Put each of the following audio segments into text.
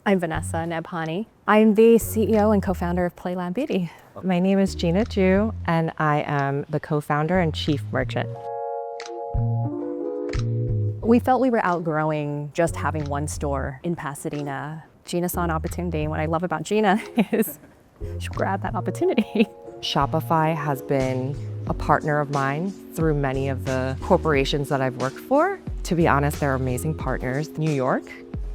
I'm Vanessa Nabhani. I'm the CEO and co-founder of PlayLab Beauty. My name is Gina Ju, and I am the co-founder and chief merchant. We felt we were outgrowing just having one store in Pasadena. Gina saw an opportunity, and what I love about Gina is she'll grab that opportunity. Shopify has been a partner of mine through many of the corporations that I've worked for. To be honest, they're amazing partners. New York,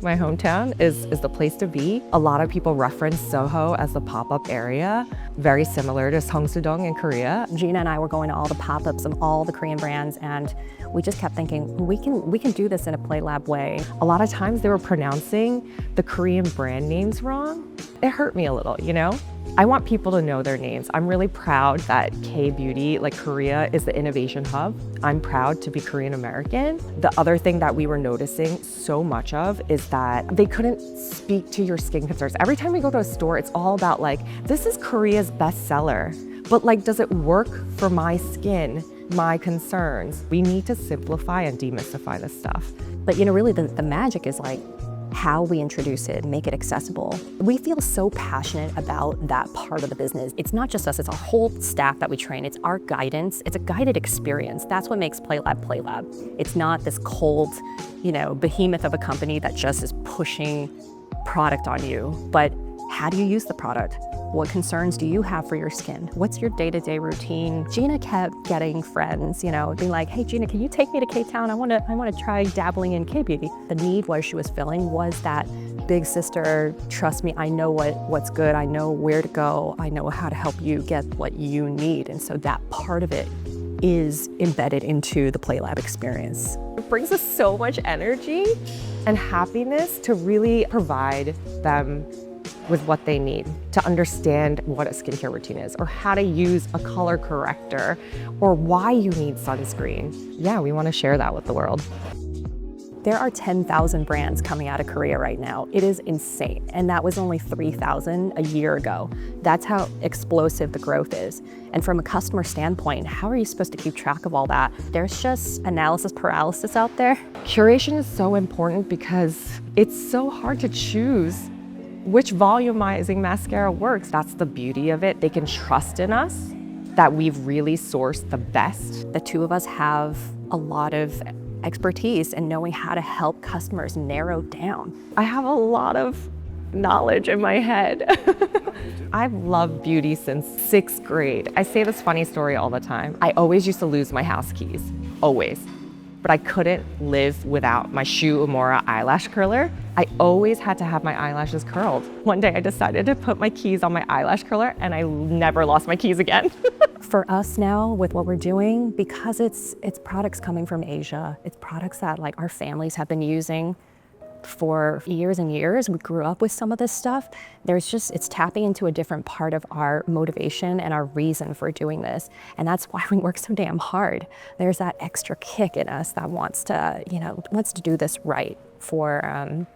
my hometown, is the place to be. A lot of people reference Soho as the pop-up area, very similar to Seongsu-dong in Korea. Gina and I were going to all the pop-ups of all the Korean brands, and we just kept thinking, we can do this in a PlayLab way. A lot of times they were pronouncing the Korean brand names wrong. It hurt me a little, you know? I want people to know their names. I'm really proud that K-Beauty, like Korea, is the innovation hub. I'm proud to be Korean American. The other thing that we were noticing so much of is that they couldn't speak to your skin concerns. Every time we go to a store, it's all about like, this is Korea's bestseller, but like, does it work for my skin, my concerns? We need to simplify and demystify this stuff. But you know, really the magic is like, how we introduce it, make it accessible. We feel so passionate about that part of the business. It's not just us, it's our whole staff that we train. It's our guidance. It's a guided experience. That's what makes PlayLab PlayLab. It's not this cold, you know, behemoth of a company that just is pushing product on you, but how do you use the product? What concerns do you have for your skin? What's your day-to-day routine? Gina kept getting friends, you know, being like, hey Gina, can you take me to K-Town? I wanna try dabbling in K-Beauty. The need was she was filling was that big sister, trust me, I know what's good, I know where to go, I know how to help you get what you need. And so that part of it is embedded into the PlayLab experience. It brings us so much energy and happiness to really provide them with what they need to understand what a skincare routine is, or how to use a color corrector, or why you need sunscreen. Yeah, we want to share that with the world. There are 10,000 brands coming out of Korea right now. It is insane. And that was only 3,000 a year ago. That's how explosive the growth is. And from a customer standpoint, how are you supposed to keep track of all that? There's just analysis paralysis out there. Curation is so important because it's so hard to choose which volumizing mascara works. That's the beauty of it. They can trust in us that we've really sourced the best. The two of us have a lot of expertise in knowing how to help customers narrow down. I have a lot of knowledge in my head. I've loved beauty since 6th grade. I say this funny story all the time. I always used to lose my house keys, always. But I couldn't live without my Shu Uemura eyelash curler. I always had to have my eyelashes curled. One day I decided to put my keys on my eyelash curler and I never lost my keys again. For us now, with what we're doing, because it's products coming from Asia, it's products that like our families have been using for years and years. We grew up with some of this stuff. It's tapping into a different part of our motivation and our reason for doing this. And that's why we work so damn hard. There's that extra kick in us that wants to do this right for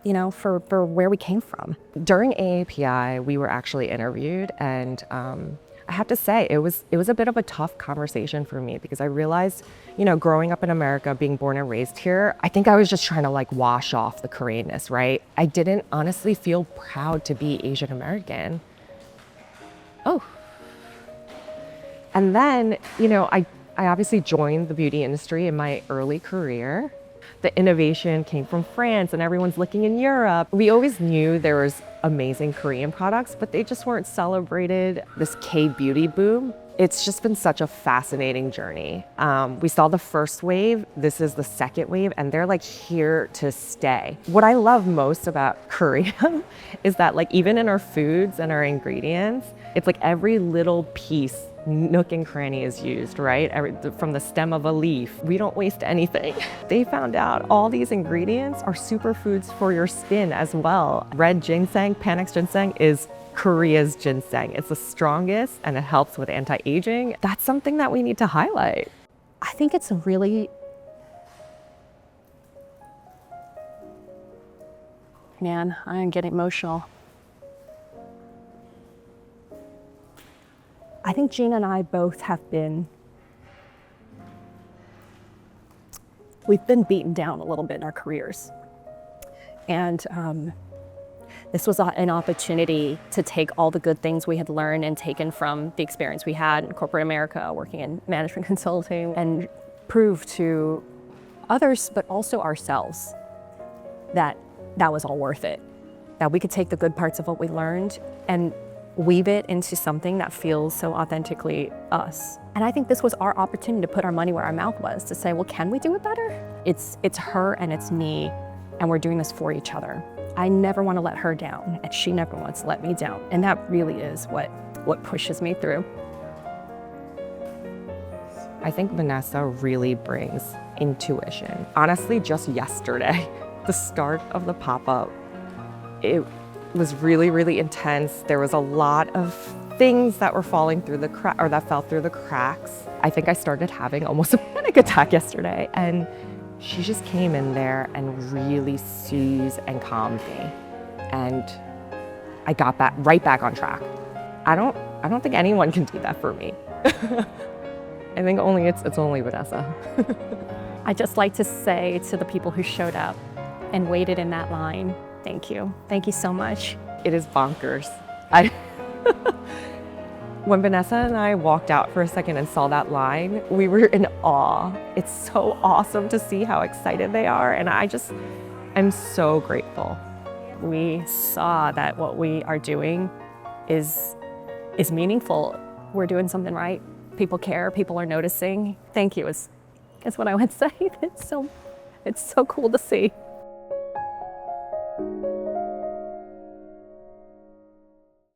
where we came from. During AAPI, we were actually interviewed, and I have to say, it was a bit of a tough conversation for me because I realized, you know, growing up in America, being born and raised here, I think I was just trying to like wash off the Koreanness, right? I didn't honestly feel proud to be Asian American. Oh. And then, you know, I obviously joined the beauty industry in my early career. The innovation came from France and everyone's looking in Europe. We always knew there was amazing Korean products, but they just weren't celebrated. This K-beauty boom, it's just been such a fascinating journey. We saw the first wave, this is the second wave, and they're like here to stay. What I love most about Korea is that like even in our foods and our ingredients, it's like every little piece, nook and cranny is used, right? From the stem of a leaf. We don't waste anything. They found out all these ingredients are superfoods for your skin as well. Red ginseng, Panax ginseng, is Korea's ginseng. It's the strongest and it helps with anti-aging. That's something that we need to highlight. I think it's a really, man, I'm getting emotional. I think Gina and I both have we've been beaten down a little bit in our careers. And This was an opportunity to take all the good things we had learned and taken from the experience we had in corporate America, working in management consulting, and prove to others, but also ourselves, that that was all worth it. That we could take the good parts of what we learned and weave it into something that feels so authentically us. And I think this was our opportunity to put our money where our mouth was, to say, well, can we do it better? It's her and it's me, and we're doing this for each other. I never want to let her down, and she never wants to let me down. And that really is what pushes me through. I think Vanessa really brings intuition. Honestly, just yesterday, the start of the pop-up, it was really, really intense. There was a lot of things that were falling through the that fell through the cracks. I think I started having almost a panic attack yesterday, and she just came in there and really soothed and calmed me. And I got right back on track. I don't think anyone can do that for me. I think it's only Vanessa. I just like to say to the people who showed up and waited in that line, thank you. Thank you so much. It is bonkers. When Vanessa and I walked out for a second and saw that line, we were in awe. It's so awesome to see how excited they are, and I'm so grateful. We saw that what we are doing is meaningful. We're doing something right. People care, people are noticing. Thank you is what I would say. It's so cool to see.